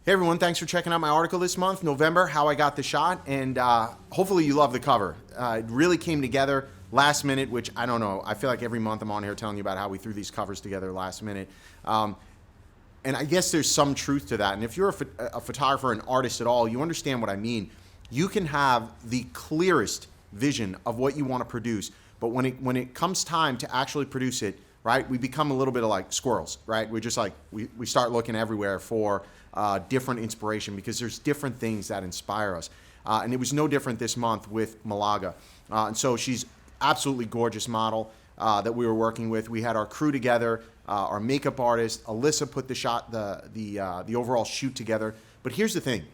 Hey everyone, thanks for checking out my article this month, November, How I Got the Shot, and hopefully you love the cover. It really came together last minute, which I don't know. I feel like every month I'm on here telling you about how we threw these covers together last minute. And I guess there's some truth to that. And if you're a photographer, an artist at all, you understand what I mean. You can have the clearest vision of what you want to produce, but when it comes time to actually produce it, right, we become a little bit of like squirrels, right? We're just like, we start looking everywhere for different inspiration because there's different things that inspire us. And it was no different this month with Malaga. And so she's absolutely gorgeous model that we were working with. We had our crew together, our makeup artist, Alyssa put the shot, the overall shoot together. But here's the thing.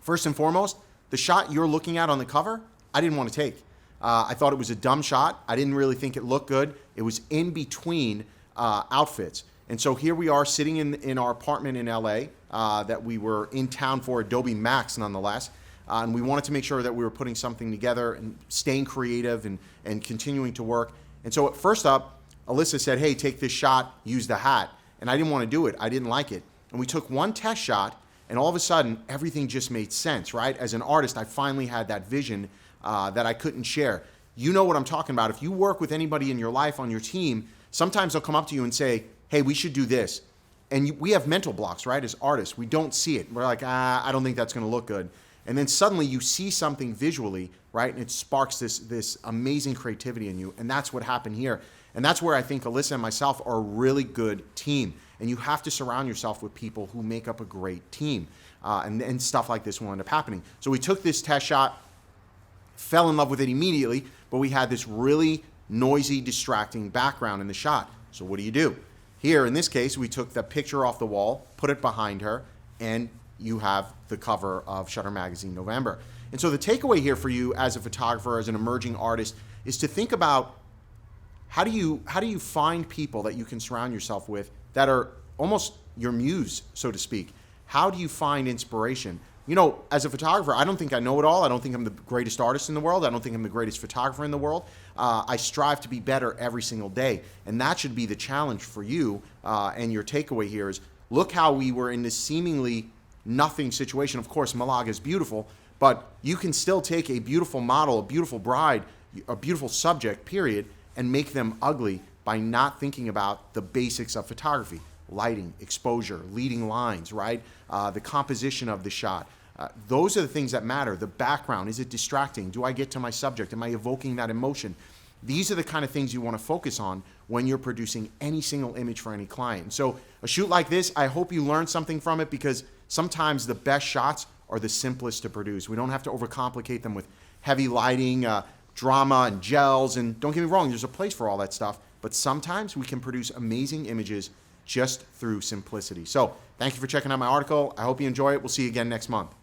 First and foremost, the shot you're looking at on the cover, I didn't want to take. I thought it was a dumb shot. I didn't really think it looked good. It was in between outfits. And so here we are sitting in our apartment in LA that we were in town for, Adobe Max nonetheless. And we wanted to make sure that we were putting something together and staying creative and continuing to work. And so first up, Alyssa said, hey, take this shot, use the hat. And I didn't want to do it. I didn't like it. And we took one test shot, and all of a sudden, everything just made sense, right? As an artist, I finally had that vision that I couldn't share. You know what I'm talking about. If you work with anybody in your life, on your team, sometimes they'll come up to you and say, hey, we should do this. And we have mental blocks, right? As artists, we don't see it. We're like, I don't think that's going to look good. And then suddenly you see something visually, right? And it sparks this amazing creativity in you. And that's what happened here. And that's where I think Alyssa and myself are a really good team. And you have to surround yourself with people who make up a great team. And stuff like this will end up happening. So we took this test shot, fell in love with it immediately, but we had this really noisy, distracting background in the shot. So what do? Here, in this case, we took the picture off the wall, put it behind her, and you have the cover of Shutter Magazine November. And so the takeaway here for you as a photographer, as an emerging artist, is to think about how do you find people that you can surround yourself with that are almost your muse, so to speak. How do you find inspiration? You know, as a photographer, I don't think I know it all. I don't think I'm the greatest artist in the world. I don't think I'm the greatest photographer in the world. I strive to be better every single day. And that should be the challenge for you. And your takeaway here is, look how we were in this seemingly nothing situation. Of course, Malaga is beautiful, but you can still take a beautiful model, a beautiful bride, a beautiful subject, period, and make them ugly by not thinking about the basics of photography. Lighting, exposure, leading lines, right? The composition of the shot. Those are the things that matter. The background, is it distracting? Do I get to my subject? Am I evoking that emotion? These are the kind of things you want to focus on when you're producing any single image for any client. So a shoot like this, I hope you learned something from it, because sometimes the best shots are the simplest to produce. We don't have to overcomplicate them with heavy lighting, drama and gels. And don't get me wrong, there's a place for all that stuff. But sometimes we can produce amazing images just through simplicity. So thank you for checking out my article. I hope you enjoy it. We'll see you again next month.